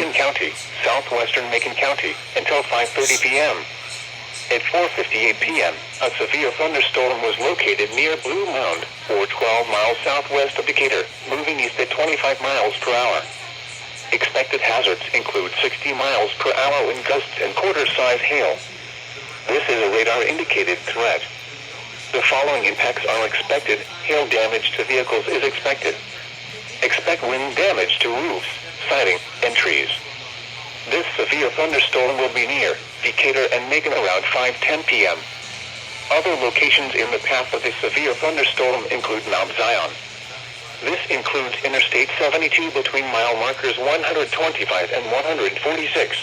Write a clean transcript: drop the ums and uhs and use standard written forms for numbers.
Macon County, southwestern Macon County, until 5:30 p.m. At 4:58 p.m., a severe thunderstorm was located near Blue Mound, or 12 miles southwest of Decatur, moving east at 25 miles per hour. Expected hazards include 60 miles per hour wind gusts and quarter-size hail. This is a radar-indicated threat. The following impacts are expected. Hail damage to vehicles is expected. Expect wind damage to roofs, siding, and trees. This severe thunderstorm will be near Decatur and Macon around 5:10 p.m. Other locations in the path of the severe thunderstorm include Mount Zion. This includes Interstate 72 between mile markers 125 and 146.